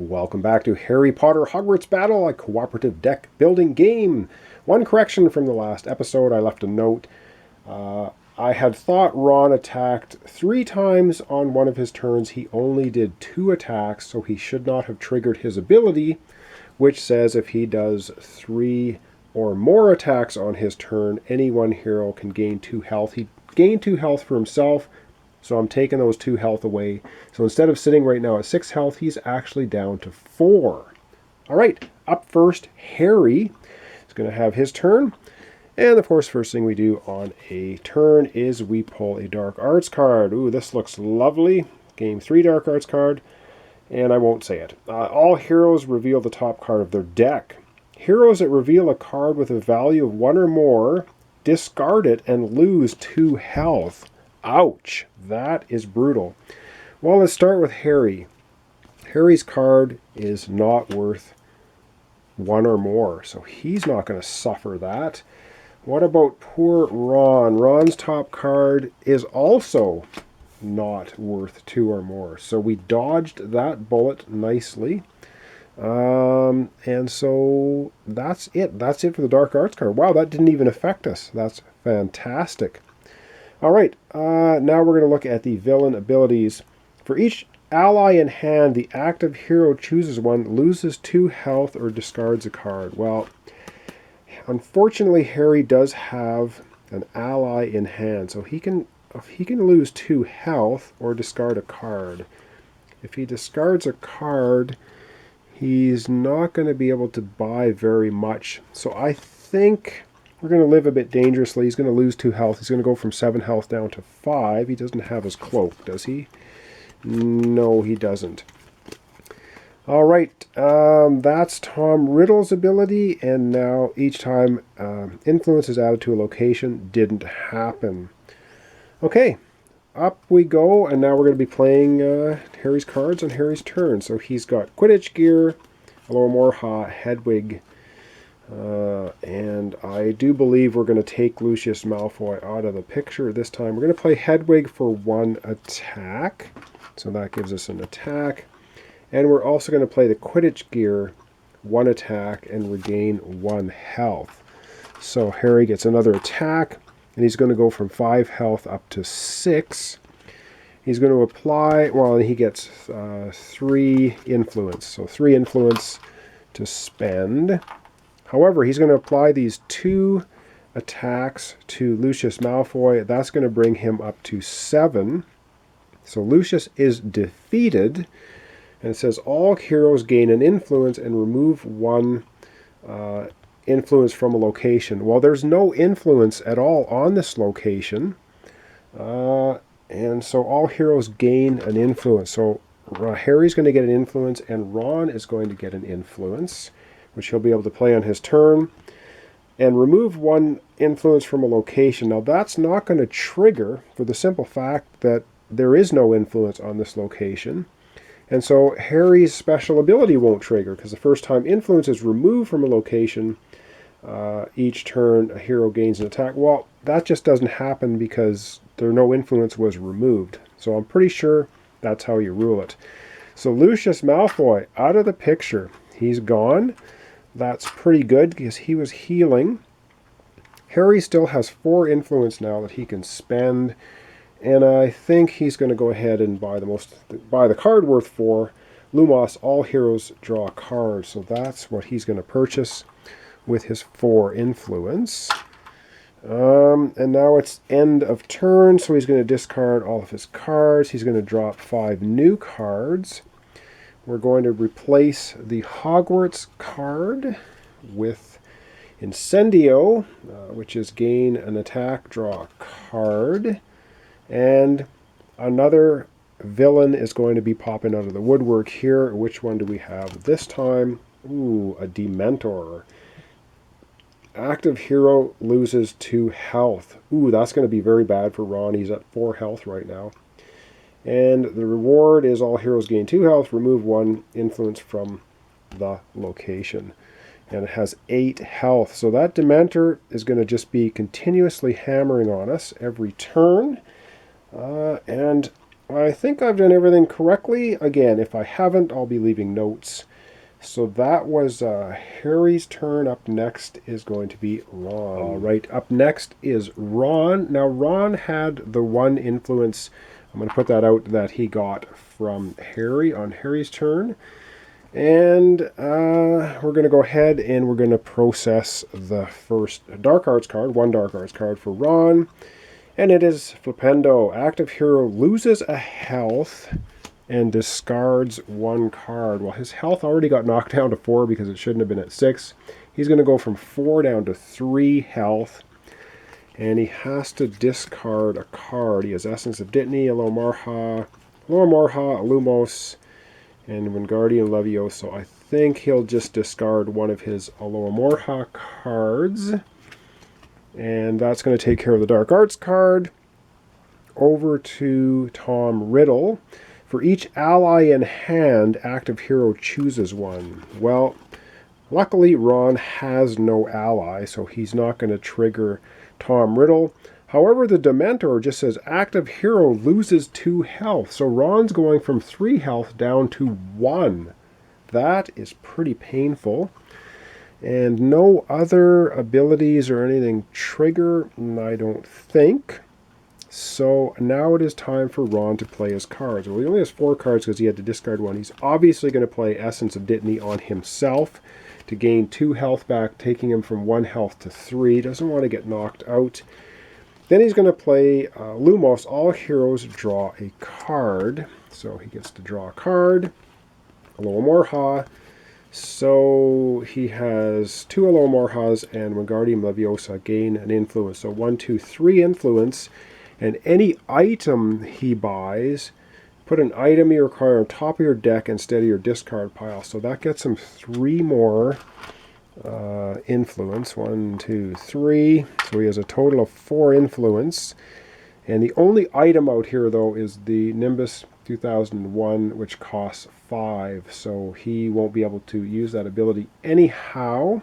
Welcome back to Harry Potter Hogwarts Battle, a cooperative deck building game. One correction from the last episode, I left a note. I had thought Ron attacked 3 times on one of his turns. He only did 2 attacks, so he should not have triggered his ability, which says if he does 3 or more attacks on his turn, any one hero can gain 2 health. He gained 2 health for himself, so I'm taking those 2 health away. So instead of sitting right now at 6 health, he's actually down to 4. All right, up first, Harry is going to have his turn. And of course, first thing we do on a turn is we pull a Dark Arts card. Ooh, this looks lovely. Game 3 Dark Arts card. And I won't say it. All heroes reveal the top card of their deck. Heroes that reveal a card with a value of 1 or more, discard it and lose 2 health. Ouch, that is brutal. Well, let's start with Harry. Harry's card is not worth 1 or more, so he's not going to suffer that. What about poor Ron? Ron's top card is also not worth 2 or more, so we dodged that bullet nicely. And so that's it. That's it for the Dark Arts card. Wow, that didn't even affect us. That's fantastic. All right, now we're going to look at the villain abilities. For each ally in hand, the active hero chooses one, loses 2 health, or discards a card. Well, unfortunately, Harry does have an ally in hand, so he can lose 2 health or discard a card. If he discards a card, he's not going to be able to buy very much. So I think we're going to live a bit dangerously. He's going to lose 2 health. He's going to go from 7 health down to 5. He doesn't have his cloak, does he? No, he doesn't. All right, that's Tom Riddle's ability, and now each time influence is added to a location, didn't happen. Okay, up we go, and now we're going to be playing Harry's cards on Harry's turn. So he's got Quidditch gear, Morha, Hedwig, and I do believe we're going to take Lucius Malfoy out of the picture this time. We're going to play Hedwig for 1 attack, so that gives us an attack. And we're also going to play the Quidditch gear, 1 attack, and regain 1 health. So Harry gets another attack, and he's going to go from 5 health up to 6. He's going to apply, well, he gets 3 influence. So 3 influence to spend. However, he's going to apply these 2 attacks to Lucius Malfoy. That's going to bring him up to 7. So Lucius is defeated. And it says all heroes gain an influence and remove 1 influence from a location. Well, there's no influence at all on this location. And so all heroes gain an influence. So Harry's going to get an influence and Ron is going to get an influence, which he'll be able to play on his turn. And remove 1 influence from a location. Now that's not going to trigger for the simple fact that there is no influence on this location. And so Harry's special ability won't trigger because the first time influence is removed from a location, each turn a hero gains an attack. Well, that just doesn't happen because no influence was removed. So I'm pretty sure that's how you rule it. So Lucius Malfoy out of the picture. He's gone. That's pretty good because he was healing. Harry still has 4 influence now that he can spend. And I think he's going to go ahead and buy the card worth 4. Lumos, all heroes draw a card. So that's what he's going to purchase with his 4 influence. And now it's end of turn, so he's going to discard all of his cards. He's going to drop 5 new cards. We're going to replace the Hogwarts card with Incendio, which is gain an attack, draw a card. And another villain is going to be popping out of the woodwork here. Which one do we have this time? Ooh, a Dementor. Active hero loses 2 health. Ooh, that's going to be very bad for Ron. He's at 4 health right now. And the reward is all heroes gain 2 health. Remove 1 influence from the location. And it has 8 health. So that Dementor is going to just be continuously hammering on us every turn. And I think I've done everything correctly. Again, if I haven't, I'll be leaving notes. So that was Harry's turn. Up next is going to be Ron. All right, up next is Ron. Now, Ron had the one influence, I'm going to put that out, that he got from Harry on Harry's turn. And we're going to go ahead and we're going to process the first Dark Arts card, one Dark Arts card for Ron. And it is Flipendo. Active hero loses a health and discards one card. Well, his health already got knocked down to 4 because it shouldn't have been at 6. He's going to go from 4 down to 3 health. And he has to discard a card. He has Essence of Dittany, Alomarha, Lumos, and Wingardium Levioso. I think he'll just discard one of his Alomarha cards. And that's going to take care of the Dark Arts card. Over to Tom Riddle. For each ally in hand, active hero chooses one. Well, luckily Ron has no ally, so he's not going to trigger Tom Riddle. However, the Dementor just says active hero loses 2 health. So Ron's going from 3 health down to 1. That is pretty painful. And no other abilities or anything trigger, I don't think. So now it is time for Ron to play his cards. Well, he only has 4 cards because he had to discard one. He's obviously going to play Essence of Dittany on himself to gain 2 health back, taking him from 1 health to 3. Doesn't want to get knocked out. Then he's going to play Lumos. All heroes draw a card. So he gets to draw a card. Alomarha. So he has 2 Alomarhas and Wingardium Leviosa gain an influence. So 1, 2, 3 influence. And any item he buys, put an item you require on top of your deck instead of your discard pile. So that gets him 3 more influence. 1, 2, 3. So he has a total of 4 influence. And the only item out here, though, is the Nimbus 2001, which costs 5. So he won't be able to use that ability anyhow.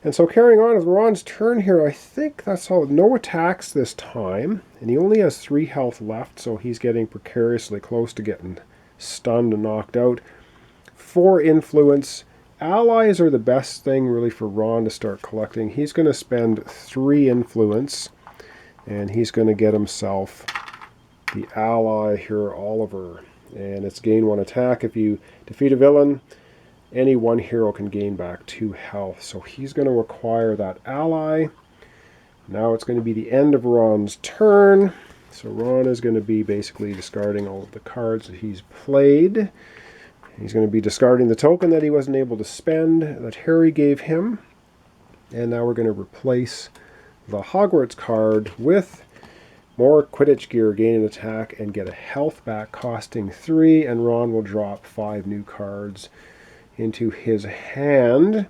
And so carrying on with Ron's turn here, I think that's all. No attacks this time. And he only has 3 health left, so he's getting precariously close to getting stunned and knocked out. 4 influence. Allies are the best thing really for Ron to start collecting. He's going to spend 3 influence. And he's going to get himself the ally here, Oliver. And it's gain 1 attack. If you defeat a villain, any one hero can gain back 2 health. So he's going to acquire that ally. Now it's going to be the end of Ron's turn. So Ron is going to be basically discarding all of the cards that he's played. He's going to be discarding the token that he wasn't able to spend that Harry gave him. And now we're going to replace the Hogwarts card with more Quidditch gear, gain an attack, and get a health back costing 3. And Ron will drop 5 new cards into his hand.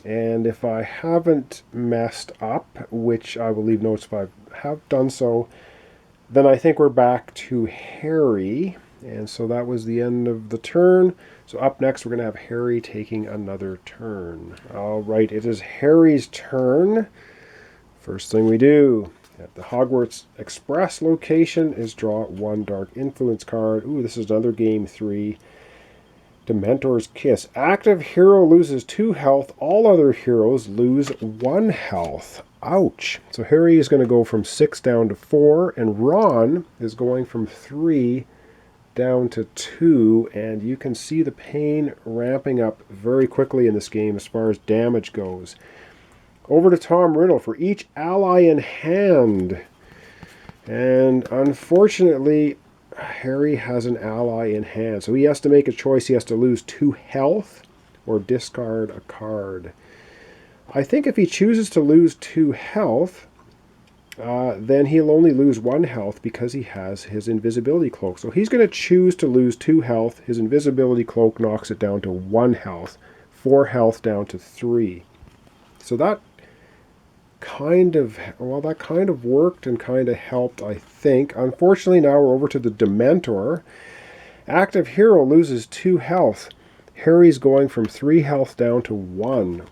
And if I haven't messed up, which I will leave notes if I have done so, then I think we're back to Harry. And so that was the end of the turn. So up next we're going to have Harry taking another turn. All right, it is Harry's turn. First thing we do at the Hogwarts Express location is draw 1 Dark Influence card. Ooh, this is another Game 3. Dementor's Kiss. Active hero loses 2 health. All other heroes lose 1 health. Ouch. So Harry is going to go from 6 down to 4, and Ron is going from 3 down to 2, and you can see the pain ramping up very quickly in this game as far as damage goes. Over to Tom Riddle for each ally in hand. And unfortunately, Harry has an ally in hand. So he has to make a choice. He has to lose 2 health or discard a card. I think if he chooses to lose 2 health, then he'll only lose 1 health because he has his invisibility cloak. So he's going to choose to lose 2 health. His invisibility cloak knocks it down to 1 health. 4 health down to 3. So that kind of worked and kind of helped, I think. Unfortunately, now we're over to the Dementor. Active hero loses 2 health. Harry's going from 3 health down to 1.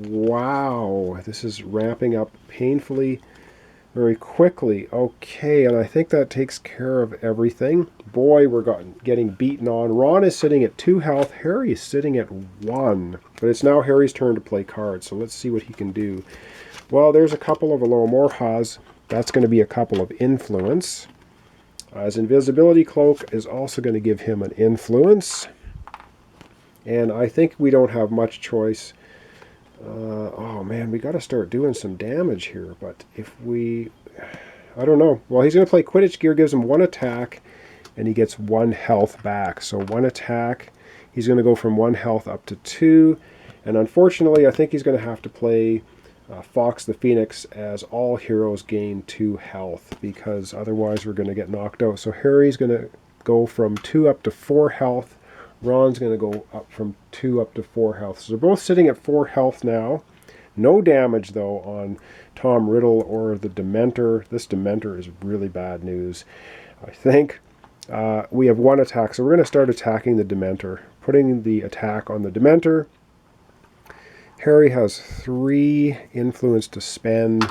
Wow, this is ramping up painfully very quickly. Okay, and I think that takes care of everything. Boy, we're getting beaten on. Ron is sitting at 2 health. Harry is sitting at 1. But it's now Harry's turn to play cards, so let's see what he can do. Well, there's a couple of Alomorphas. That's going to be a couple of influence. His invisibility cloak is also going to give him an influence. And I think we don't have much choice. Oh man, we got to start doing some damage here. But if we... I don't know. Well, he's going to play Quidditch Gear, gives him 1 attack, and he gets 1 health back. So 1 attack, he's going to go from 1 health up to 2. And unfortunately, I think he's going to have to play Fox the Phoenix as all heroes gain 2 health, because otherwise we're going to get knocked out. So Harry's going to go from 2 up to 4 health. Ron's going to go up from 2 up to 4 health. So they're both sitting at 4 health now. No damage, though, on Tom Riddle or the Dementor. This Dementor is really bad news, I think. We have 1 attack, so we're going to start attacking the Dementor. Putting the attack on the Dementor. Harry has 3 influence to spend,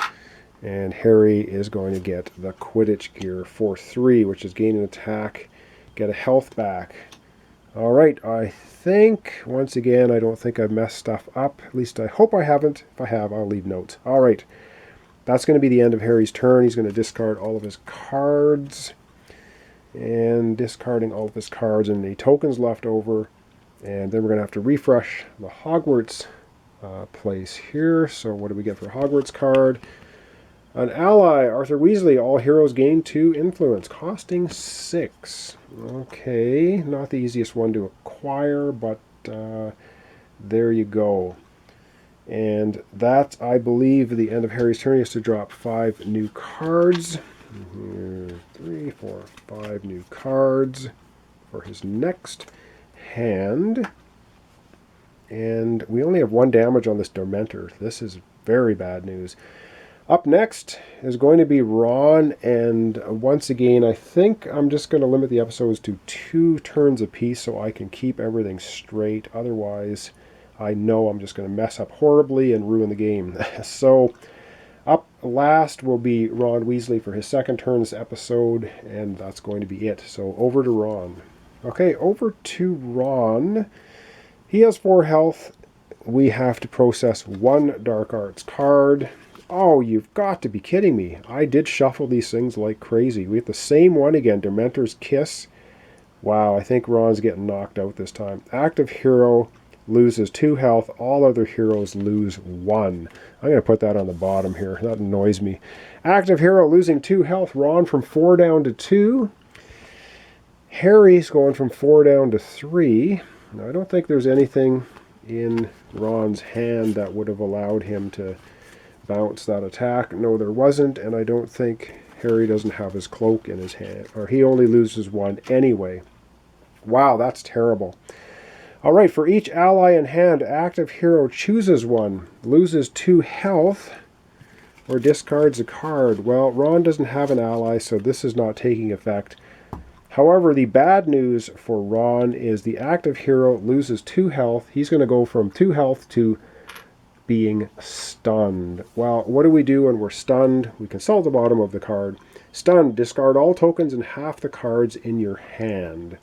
and Harry is going to get the Quidditch Gear for 3, which is gain an attack, get a health back. All right, I think, once again, I don't think I've messed stuff up. At least I hope I haven't. If I have, I'll leave notes. All right, that's going to be the end of Harry's turn. He's going to discard all of his cards. And discarding all of his cards and the tokens left over. And then we're going to have to refresh the Hogwarts place here. So what do we get for Hogwarts card? An ally, Arthur Weasley. All heroes gain 2 influence, costing 6. Okay, not the easiest one to acquire, but there you go. And that, I believe, the end of Harry's turn. He has to drop 5 new cards. 3, 4, 5 new cards for his next hand. And we only have 1 damage on this Dementor. This is very bad news. Up next is going to be Ron, and once again, I think I'm just going to limit the episodes to 2 turns apiece so I can keep everything straight. Otherwise, I know I'm just going to mess up horribly and ruin the game. So, up last will be Ron Weasley for his 2nd turn this episode, and that's going to be it. So, over to Ron. Okay, over to Ron. He has 4 health. We have to process 1 Dark Arts card. Oh, you've got to be kidding me. I did shuffle these things like crazy. We have the same one again, Dementor's Kiss. Wow, I think Ron's getting knocked out this time. Active hero loses 2 health. All other heroes lose 1. I'm going to put that on the bottom here. That annoys me. Active hero losing 2 health. Ron from 4 down to 2. Harry's going from 4 down to 3. Now, I don't think there's anything in Ron's hand that would have allowed him to bounce that attack. No, there wasn't, and I don't think Harry doesn't have his cloak in his hand, or he only loses 1 anyway. Wow, that's terrible. All right, for each ally in hand, active hero chooses 1, loses 2 health, or discards a card. Well, Ron doesn't have an ally, so this is not taking effect. However, the bad news for Ron is the active hero loses 2 health. He's going to go from 2 health to being stunned. Well, what do we do when we're stunned? We consult the bottom of the card. Stunned, discard all tokens and half the cards in your hand.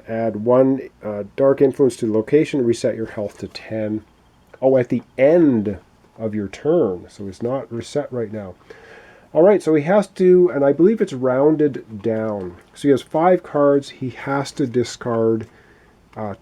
Add 1 dark influence to the location, reset your health to 10. Oh, at the end of your turn. So it's not reset right now. All right, so he has to, and I believe it's rounded down. So he has 5 cards. He has to discard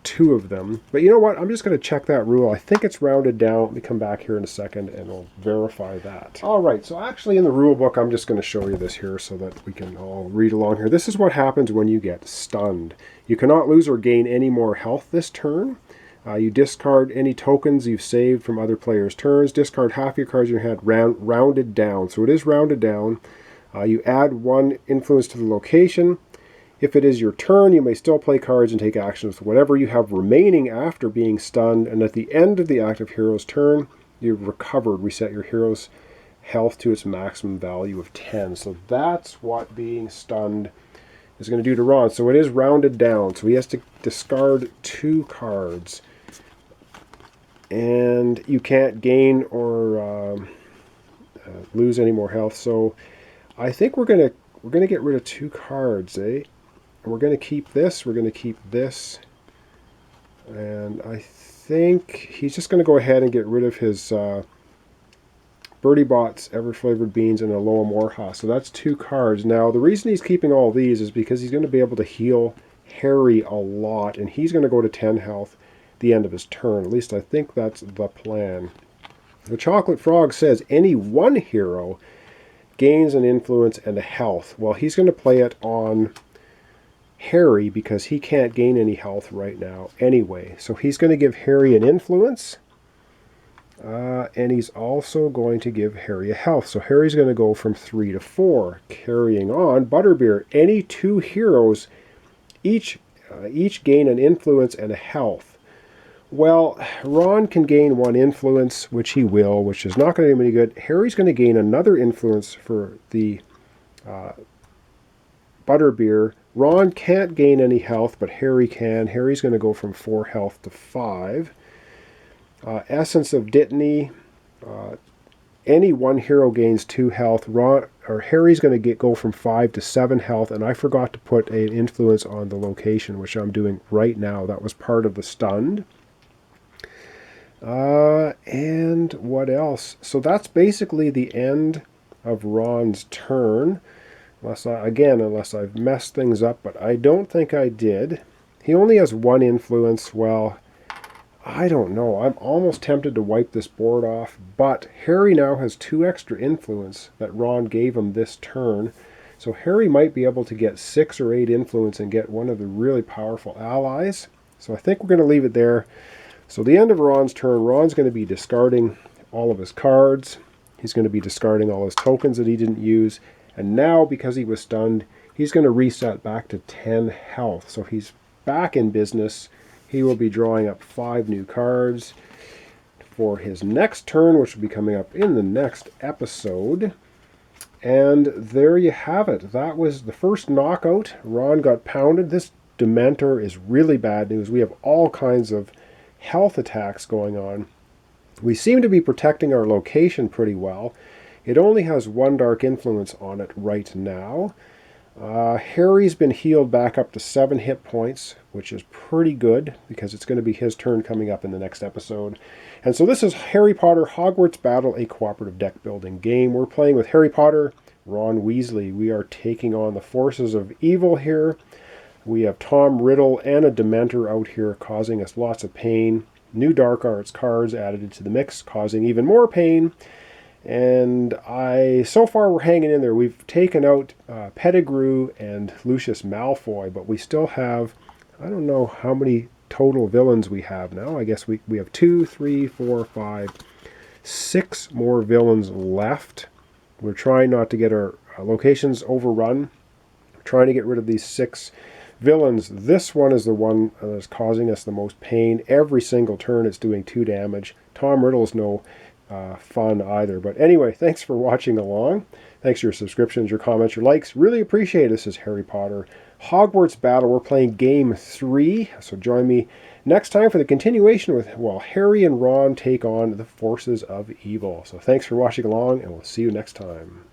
2 of them. But you know what? I'm just going to check that rule. I think it's rounded down. Let me come back here in a second and we'll verify that. All right, so actually in the rule book, I'm just going to show you this here so that we can all read along here. This is what happens when you get stunned. You cannot lose or gain any more health this turn. You discard any tokens you've saved from other players' turns. Discard half your cards in your hand, rounded down. So it is rounded down. You add 1 influence to the location. If it is your turn, you may still play cards and take actions with whatever you have remaining after being stunned. And at the end of the active hero's turn, you've recovered. Reset your hero's health to its maximum value of 10. So that's what being stunned is going to do to Ron. So it is rounded down. So he has to discard 2 cards. And you can't gain or lose any more health. So I think we're gonna get rid of 2 cards, eh? We're gonna keep this. We're gonna keep this, and I think he's just gonna go ahead and get rid of his Birdie Bot's Ever Flavored Beans and Aloha Morha. So that's 2 cards. Now the reason he's keeping all these is because he's going to be able to heal Harry a lot, and he's going to go to 10 health at the end of his turn. At least I think that's the plan. The Chocolate Frog says any one hero gains an influence and a health. Well, he's going to play it on Harry because he can't gain any health right now anyway. So he's going to give Harry an influence, and he's also going to give Harry a health. So Harry's going to go from 3 to 4. Carrying on, Butterbeer, any 2 heroes each gain an influence and a health. Well, Ron can gain 1 influence, which he will, which is not going to do him any good. Harry's going to gain another influence for the Butterbeer. Ron can't gain any health, but Harry can. Harry's going to go from 4 health to 5. Essence of Dittany. Any 1 hero gains 2 health. Harry's going to go from 5 to 7 health, and I forgot to put an influence on the location, which I'm doing right now. That was part of the stunned. And what else? So that's basically the end of Ron's turn. Unless I've messed things up, but I don't think I did. He only has 1 influence. Well, I don't know. I'm almost tempted to wipe this board off, but Harry now has 2 extra influence that Ron gave him this turn. So Harry might be able to get 6 or 8 influence and get one of the really powerful allies. So I think we're going to leave it there. So the end of Ron's turn, Ron's going to be discarding all of his cards. He's going to be discarding all his tokens that he didn't use. And now, because he was stunned, he's going to reset back to 10 health. So he's back in business. He will be drawing up 5 new cards for his next turn, which will be coming up in the next episode. And there you have it. That was the first knockout. Ron got pounded. This Dementor is really bad news. We have all kinds of health attacks going on. We seem to be protecting our location pretty well. It only has 1 dark influence on it right now. Harry's been healed back up to 7 hit points, which is pretty good because it's going to be his turn coming up in the next episode. And so this is Harry Potter Hogwarts Battle, a cooperative deck building game. We're playing with Harry Potter, Ron Weasley. We are taking on the forces of evil here. We have Tom Riddle and a Dementor out here causing us lots of pain. New Dark Arts cards added into the mix, causing even more pain. And so far we're hanging in there. We've taken out Pettigrew and Lucius Malfoy, but we still have, I don't know how many total villains we have now. I guess we have 2, 3, 4, 5, 6 more villains left. We're trying not to get our locations overrun. We're trying to get rid of these 6 villains. This one is the one that's causing us the most pain. Every single turn it's doing 2 damage. Tom Riddle's no fun either. But anyway, thanks for watching along. Thanks for your subscriptions, your comments, your likes. Really appreciate it. This is Harry Potter Hogwarts Battle. We're playing Game 3. So join me next time for the continuation with, Harry and Ron take on the forces of evil. So thanks for watching along, and we'll see you next time.